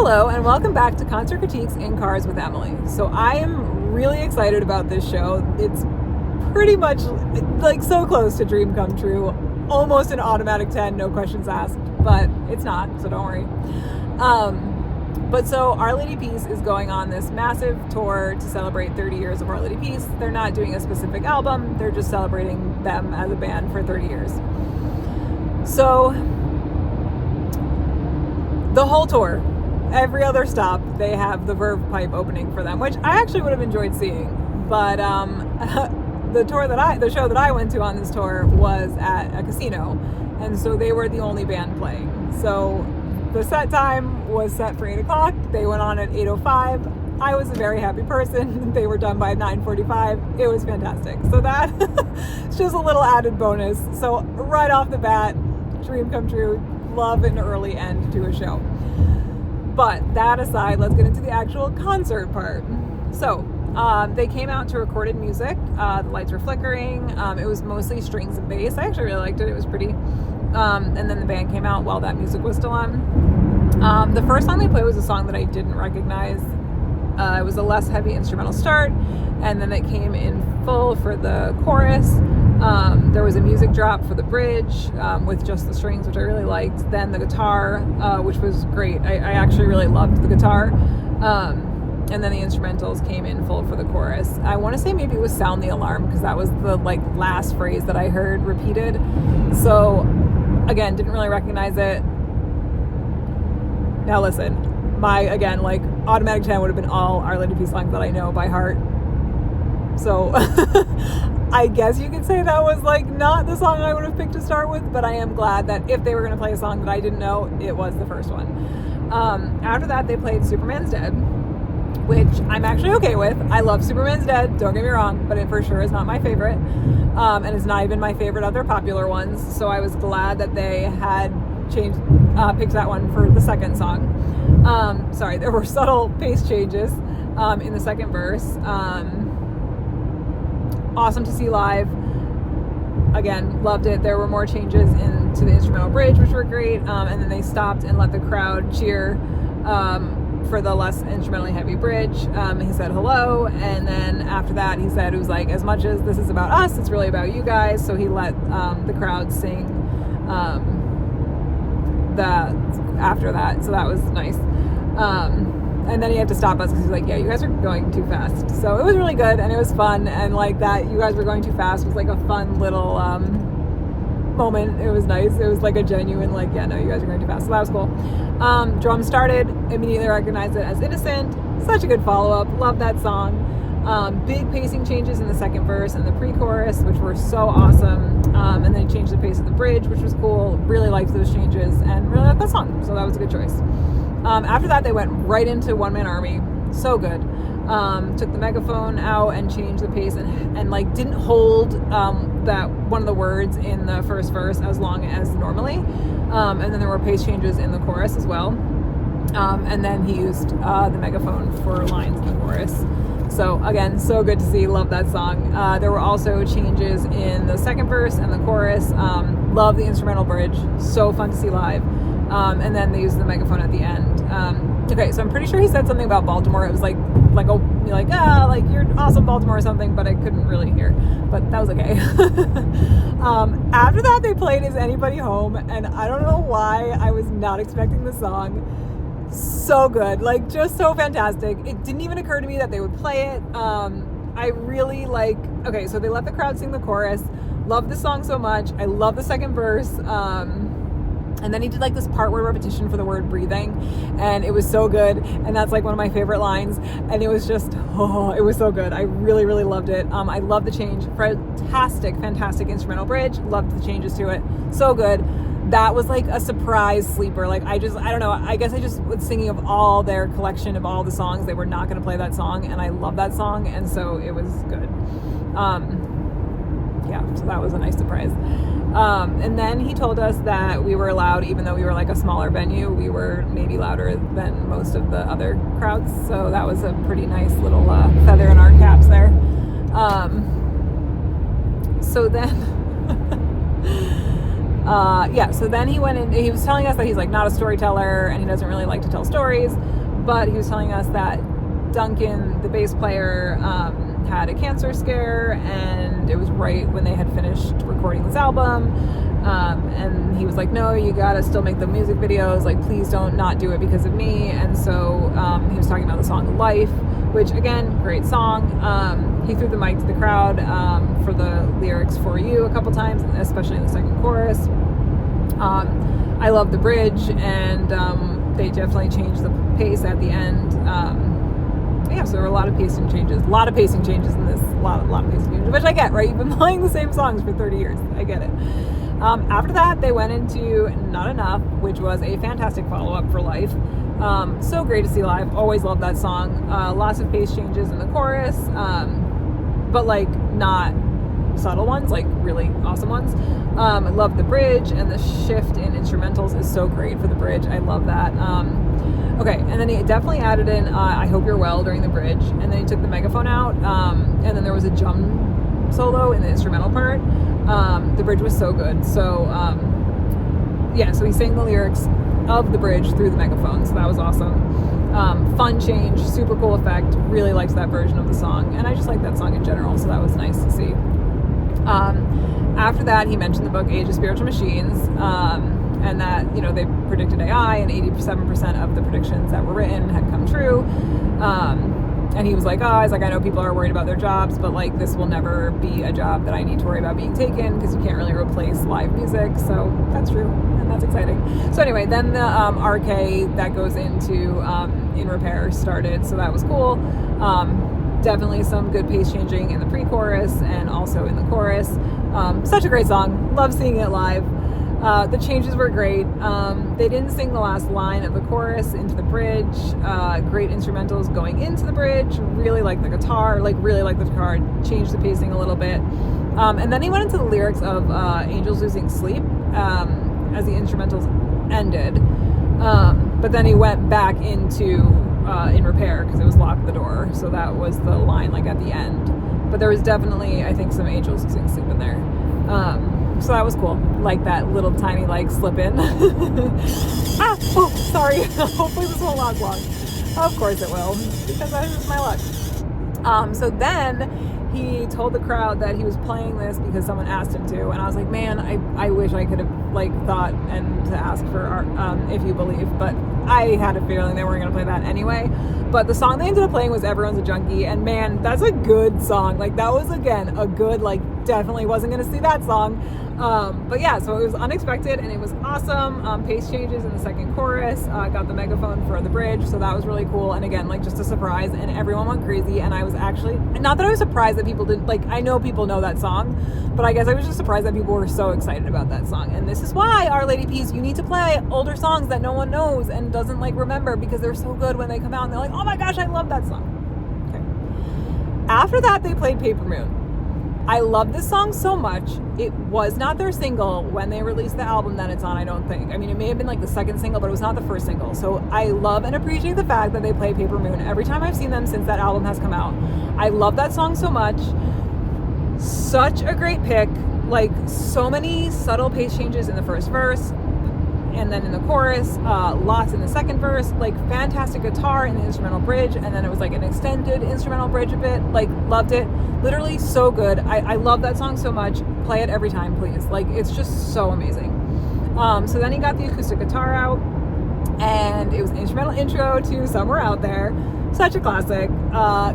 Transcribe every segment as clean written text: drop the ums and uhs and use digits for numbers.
Hello and welcome back to Concert Critiques in Cars with Emily. So I am really excited about this show. It's pretty much like so close to dream come true, almost an automatic 10, no questions asked, but it's not, so don't worry. But so Our Lady Peace is going on this massive tour to celebrate 30 years of Our Lady Peace. They're not doing a specific album, they're just celebrating them as a band for 30 years. So the whole tour, every other stop, they have the Verve Pipe opening for them, which I actually would have enjoyed seeing. But the show that I went to on this tour was at a casino, and so they were the only band playing. So the set time was set for 8 o'clock. They went on at 8:05. I was a very happy person. They were done by 9:45. It was fantastic. So that it's just a little added bonus. So right off the bat, dream come true. Love an early end to a show. But that aside, let's get into the actual concert part. So they came out to recorded music. The lights were flickering. It was mostly strings and bass. I actually really liked it. It was pretty. And then the band came out while that music was still on. The first song they played was a song that I didn't recognize. It was a less heavy instrumental start, and then it came in full for the chorus. There was a music drop for the bridge with just the strings, which I really liked. Then the guitar, which was great. I actually really loved the guitar. And then the instrumentals came in full for the chorus. I want to say maybe it was Sound the Alarm, because that was the last phrase that I heard repeated. So again, didn't really recognize it. Now listen, my automatic 10 would have been all Our Lady Peace songs that I know by heart. So I guess you could say that was not the song I would have picked to start with, but I am glad that if they were going to play a song that I didn't know, it was the first one. After that, they played Superman's Dead, which I'm actually okay with. I love Superman's Dead, don't get me wrong, but it for sure is not my favorite. And it's not even my favorite of their popular ones, so I was glad that they had picked that one for the second song. Sorry, there were subtle pace changes in the second verse. Awesome to see live. Again, loved it. There were more changes into the instrumental bridge, which were great. And then they stopped and let the crowd cheer for the less instrumentally heavy bridge. He said hello, and then after that he said it was as much as this is about us, it's really about you guys. So he let the crowd sing after that, so that was nice. And then he had to stop us because he's like, yeah, you guys are going too fast. So it was really good, and it was fun, and that you guys were going too fast was a fun little moment. It was nice. It was a genuine yeah, no, you guys are going too fast. So that was cool. Drums started, immediately recognized it as Innocent. Such a good follow-up. Love that song. Big pacing changes in the second verse and the pre-chorus, which were so awesome. And then he changed the pace of the bridge, which was cool. Really liked those changes and really liked that song. So that was a good choice. After that, they went right into One Man Army. So good. Took the megaphone out and changed the pace and didn't hold that one of the words in the first verse as long as normally. And then there were pace changes in the chorus as well. And then he used the megaphone for lines in the chorus. So again, so good to see. Love that song. There were also changes in the second verse and the chorus. Love the instrumental bridge. So fun to see live. And then they used the megaphone at the end. Okay, so I'm pretty sure he said something about Baltimore. It was you're awesome, Baltimore, or something, but I couldn't really hear. But that was okay. After that, they played Is Anybody Home? And I don't know why I was not expecting the song. So good, just so fantastic. It didn't even occur to me that they would play it. I really okay, so they let the crowd sing the chorus. Love the song so much. I love the second verse. And then he did this part word repetition for the word breathing, and it was so good. And that's one of my favorite lines. And it was just, it was so good. I really, really loved it. I love the change. Fantastic instrumental bridge. Loved the changes to it. So good. That was a surprise sleeper. I don't know. I guess I just was thinking of all their collection of all the songs. They were not going to play that song, and I love that song, and so it was good. Yeah, so that was a nice surprise. And then he told us that we were allowed, even though we were a smaller venue, we were maybe louder than most of the other crowds. So that was a pretty nice little feather in our caps there. So then Yeah, so then he went in, he was telling us that he's like not a storyteller and he doesn't really like to tell stories, but he was telling us that Duncan, the bass player, had a cancer scare, and it was right when they had finished recording this album. And he was like, no, you gotta still make the music videos, like please don't not do it because of me. And so he was talking about the song Life, which again, great song. He threw the mic to the crowd for the lyrics For You a couple times, especially in the second chorus. I love the bridge, and they definitely changed the pace at the end. Yeah, so there were a lot of pacing changes. A lot of pacing changes in this. A lot of pacing changes, which I get, right? You've been playing the same songs for 30 years. I get it. After that, they went into Not Enough, which was a fantastic follow-up for Life. So great to see live. Always loved that song. Lots of pace changes in the chorus, but like not subtle ones, like really awesome ones. I love the bridge, and the shift in instrumentals is so great for the bridge. I love that. Okay, and then he definitely added in I Hope You're Well during the bridge, and then he took the megaphone out, and then there was a drum solo in the instrumental part. The bridge was so good. So yeah, so he sang the lyrics of the bridge through the megaphone, so that was awesome. Fun change, super cool effect. Really liked that version of the song, and I just like that song in general, so that was nice to see. After that, he mentioned the book Age of Spiritual Machines, and that, you know, they predicted AI, and 87% of the predictions that were written had come true. And he was like, I know people are worried about their jobs, but like this will never be a job that I need to worry about being taken, because you can't really replace live music. So that's true, and that's exciting. So anyway, then the RK that goes into In Repair started, so that was cool. Definitely some good pace changing in the pre-chorus and also in the chorus. Such a great song. Love seeing it live. The changes were great. They didn't sing the last line of the chorus into the bridge. Great instrumentals going into the bridge. Really like the guitar. Changed the pacing a little bit. And then he went into the lyrics of Angels Losing Sleep as the instrumentals ended. But then he went back into In Repair because it was Lock the Door. So that was the line like at the end. But there was definitely, I think, some Angels Losing Sleep in there. So that was cool. Like that little tiny like slip in. Sorry. Hopefully this won't last long. Of course it will, because that is my luck. So then he told the crowd that he was playing this because someone asked him to, and I was like, man, I wish I could have like thought and to ask for our, If You Believe, but I had a feeling they weren't going to play that anyway. But the song they ended up playing was Everyone's a Junkie, and man, that's a good song. Like that was, again, a good, like, definitely wasn't going to see that song. But yeah, so it was unexpected and it was awesome. Pace changes in the second chorus, got the megaphone for the bridge, so that was really cool. And again, like just a surprise, and everyone went crazy. And I was actually, not that I was surprised that people didn't, like, I know people know that song, but I guess I was just surprised that people were so excited about that song. And this is why, Our Lady Peace, you need to play older songs that no one knows and doesn't like remember, because they're so good when they come out and they're like, oh my gosh, I love that song. Okay. After that, they played Paper Moon. I love this song so much. It was not their single when they released the album that it's on, I don't think. I mean, it may have been like the second single, but it was not the first single. So I love and appreciate the fact that they play Paper Moon every time I've seen them since that album has come out. I love that song so much. Such a great pick. Like, so many subtle pace changes in the first verse, and then in the chorus, lots in the second verse, like fantastic guitar in the instrumental bridge, and then it was like an extended instrumental bridge a bit. Like, loved it. Literally so good. I love that song so much. Play it every time, please. Like, it's just so amazing. So then he got the acoustic guitar out, and it was an instrumental intro to Somewhere Out There. Such a classic.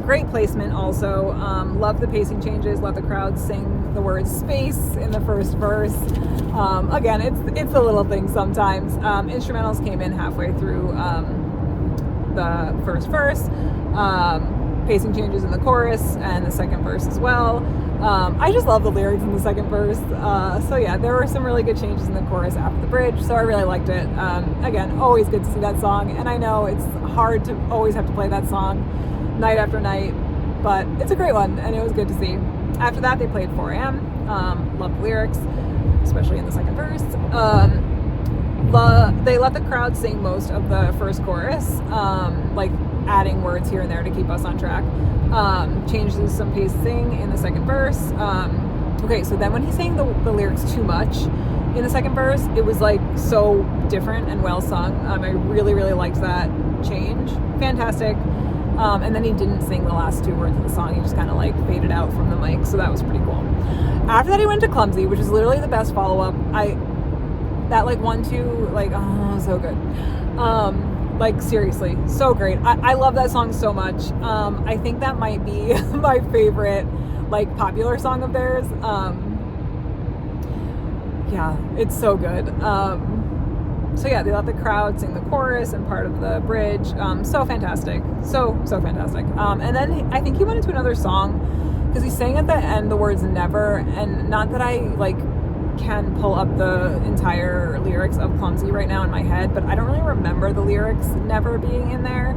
Great placement also. Love the pacing changes. Let the crowd sing the word space in the first verse. Again, it's a little thing sometimes. Instrumentals came in halfway through the first verse. Pacing changes in the chorus and the second verse as well. I just love the lyrics in the second verse. So yeah, there were some really good changes in the chorus after the bridge, so I really liked it. Again, always good to see that song, and I know it's hard to always have to play that song night after night, but it's a great one, and it was good to see. After that, they played 4 a.m. Loved the lyrics, especially in the second verse. They let the crowd sing most of the first chorus, like adding words here and there to keep us on track. Changes some pacing in the second verse. Okay, so then when he sang the lyrics too much, in the second verse. It was like so different and well sung. I really, really liked that change. Fantastic. And then he didn't sing the last 2 words of the song. He just kind of like faded out from the mic. So that was pretty cool. After that, he went to Clumsy, which is literally the best follow-up. That like 1-2, like, oh, so good. Like seriously, so great. I love that song so much. I think that might be my favorite like popular song of theirs. Yeah, it's so good. So yeah, they let the crowd sing the chorus and part of the bridge. So fantastic. So fantastic. And then I think he went into another song because he sang at the end the words never, and not that I like can pull up the entire lyrics of Clumsy right now in my head, but I don't really remember the lyrics never being in there.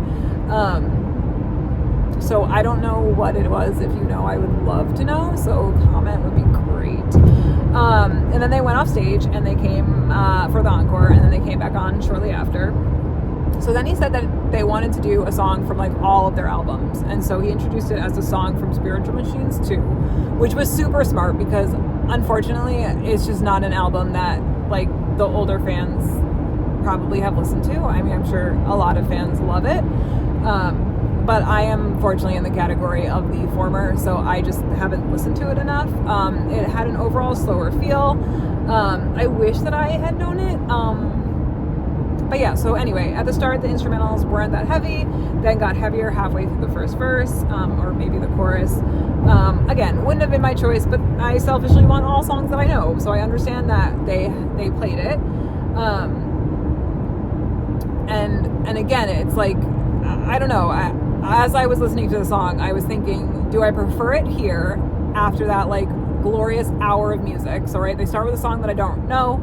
So I don't know what it was. If you know, I would love to know. So comment would be great. And then they went off stage and they came for the encore, and then they came back on shortly after. So then he said that they wanted to do a song from like all of their albums, and so he introduced it as a song from Spiritual Machines 2, which was super smart because unfortunately it's just not an album that like the older fans probably have listened to. I mean, I'm sure a lot of fans love it, but I am fortunately in the category of the former, so I just haven't listened to it enough. It had an overall slower feel. I wish that I had known it. But yeah, so anyway, at the start, the instrumentals weren't that heavy, then got heavier halfway through the first verse, or maybe the chorus. Again, wouldn't have been my choice, but I selfishly want all songs that I know, so I understand that they played it. And again, it's like, I don't know, as I was listening to the song, I was thinking, do I prefer it here after that like glorious hour of music? So right, they start with a song that I don't know,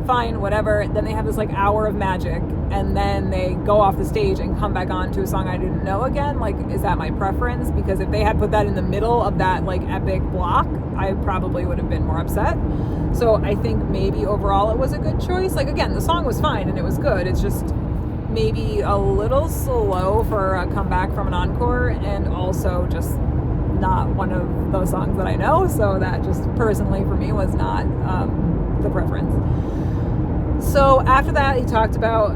fine, whatever. Then they have this like hour of magic, and then they go off the stage and come back on to a song I didn't know again. Like, is that my preference? Because if they had put that in the middle of that like epic block, I probably would have been more upset. So I think maybe overall it was a good choice. Like, again, the song was fine and it was good. It's just maybe a little slow for a comeback from an encore, and also just not one of those songs that I know. So that just personally for me was not the preference. So after that, he talked about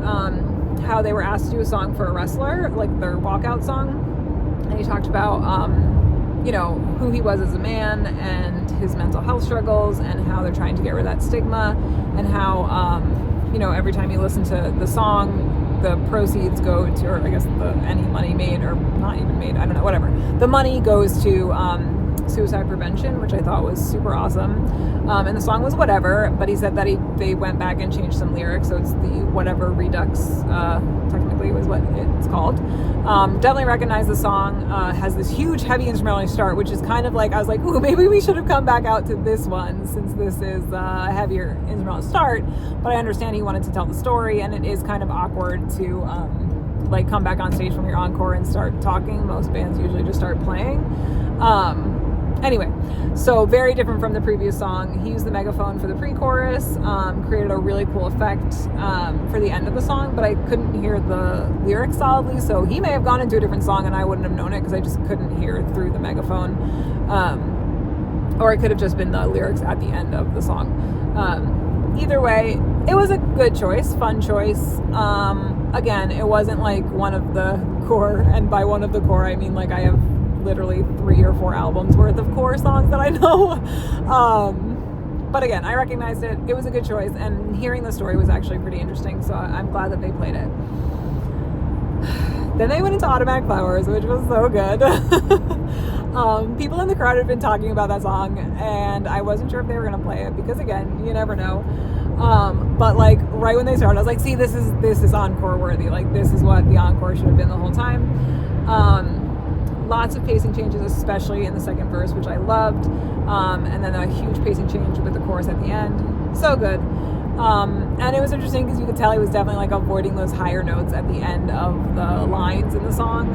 how they were asked to do a song for a wrestler, like their walkout song. And he talked about, you know, who he was as a man and his mental health struggles, and how they're trying to get rid of that stigma, and how, you know, every time you listen to the song, the proceeds go to, or I guess any money made, or not even made, I don't know, whatever. The money goes to suicide prevention, which I thought was super awesome. And the song was Whatever, but he said that they went back and changed some lyrics, so it's the Whatever Redux, technically was what it's called. Definitely recognize the song. Has this huge heavy instrumental start, which is kind of like, I was like, ooh, maybe we should have come back out to this one, since this is a heavier instrumental start. But I understand he wanted to tell the story, and it is kind of awkward to like come back on stage from your encore and start talking. Most bands usually just start playing. Anyway, so very different from the previous song. He used the megaphone for the pre-chorus, created a really cool effect for the end of the song, but I couldn't hear the lyrics solidly, so he may have gone into a different song and I wouldn't have known it because I just couldn't hear through the megaphone. Or it could have just been the lyrics at the end of the song. Either way, it was a good choice, fun choice. Again, it wasn't like one of the core, and by one of the core, I mean like I have literally 3 or 4 albums worth of core songs that I know. But again, I recognized it. It was a good choice, and hearing the story was actually pretty interesting, so I'm glad that they played it. Then they went into Automatic Flowers, which was so good. People in the crowd had been talking about that song, and I wasn't sure if they were going to play it because, again, you never know. But like right when they started, I was like, see, this is encore worthy. Like, this is what the encore should have been the whole time. Lots of pacing changes, especially in the second verse, which I loved. And then a huge pacing change with the chorus at the end. So good. And it was interesting because you could tell he was definitely like avoiding those higher notes at the end of the lines in the song.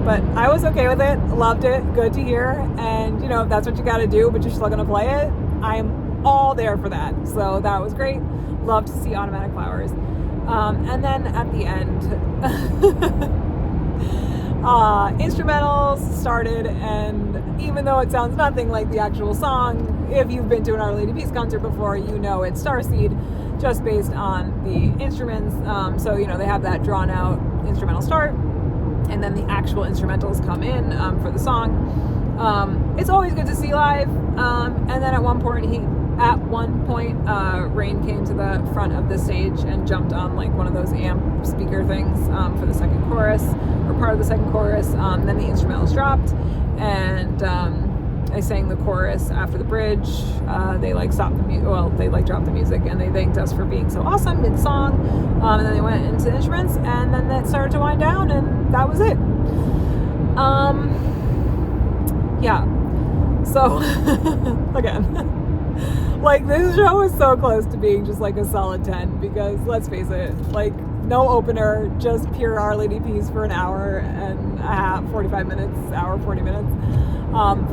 But I was okay with it. Loved it. Good to hear. And, you know, if that's what you got to do, but you're still going to play it, I'm all there for that. So that was great. Love to see Automatic Flowers. And then at the end... Instrumentals started, and even though it sounds nothing like the actual song, if you've been to an Our Lady Peace concert before, you know it's Starseed, just based on the instruments. So, they have that drawn out instrumental start, and then the actual instrumentals come in for the song. It's always good to see live. And then at one point, Rain came to the front of the stage and jumped on like one of those amp speaker things for the second chorus, or part of the second chorus. Then the instrumentals dropped, and I sang the chorus after the bridge. They stopped the music. Well, they dropped the music, and they thanked us for being so awesome mid-song. And then they went into the instruments, and then that started to wind down, and that was it. Yeah. So again. This show is so close to being just a solid 10, because let's face it, no opener, just pure Our Lady Peace for an hour and a half, 45 minutes, hour, 40 minutes.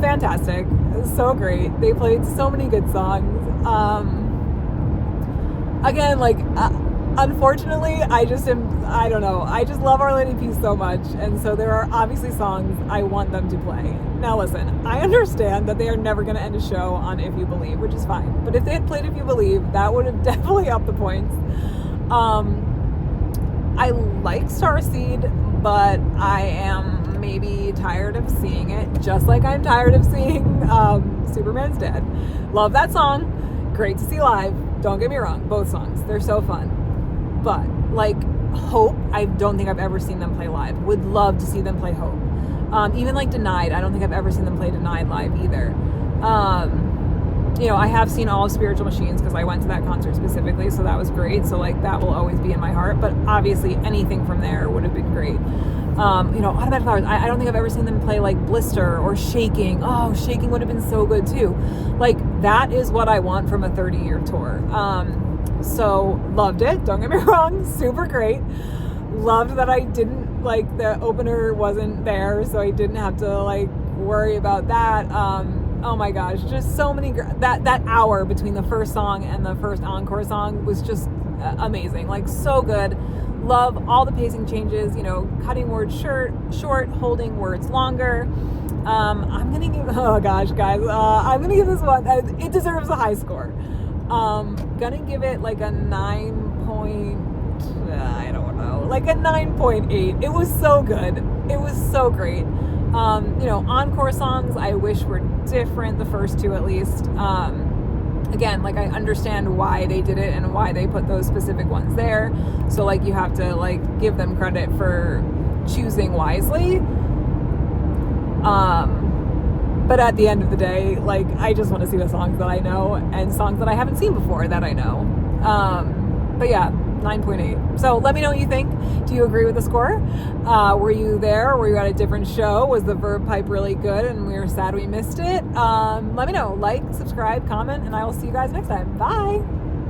Fantastic. So great. They played so many good songs. Again, unfortunately, I don't know. I just love Our Lady Peace so much. And so there are obviously songs I want them to play. Now listen, I understand that they are never going to end a show on If You Believe, which is fine. But if they had played If You Believe, that would have definitely upped the points. I like Starseed, but I am maybe tired of seeing it, just like I'm tired of seeing Superman's Dead. Love that song. Great to see live. Don't get me wrong, both songs. They're so fun. But, Hope, I don't think I've ever seen them play live. Would love to see them play Hope. Even Denied, I don't think I've ever seen them play Denied live either. I have seen all of Spiritual Machines because I went to that concert specifically, so that was great. So, that will always be in my heart. But obviously, anything from there would have been great. Automatic Flowers, I don't think I've ever seen them play, Blister or Shaking. Oh, Shaking would have been so good, too. That is what I want from a 30-year tour. So loved it. Don't get me wrong. Super great. Loved that I didn't the opener wasn't there, so I didn't have to worry about that. Oh my gosh, just so many. That hour between the first song and the first encore song was just amazing. So good. Love all the pacing changes. Cutting words short, holding words longer. I'm gonna give. Oh gosh, guys. I'm gonna give this one. It deserves a high score. Gonna give it a 9 point, I don't know, a 9.8. It was so good. It was so great. Encore songs I wish were different, the first two at least. Again, I understand why they did it and why they put those specific ones there. So you have to give them credit for choosing wisely. But at the end of the day, I just want to see the songs that I know and songs that I haven't seen before that I know. But yeah, 9.8. So let me know what you think. Do you agree with the score? Were you there? Were you at a different show? Was the Verve Pipe really good and we were sad we missed it? Let me know. Subscribe, comment, and I will see you guys next time. Bye!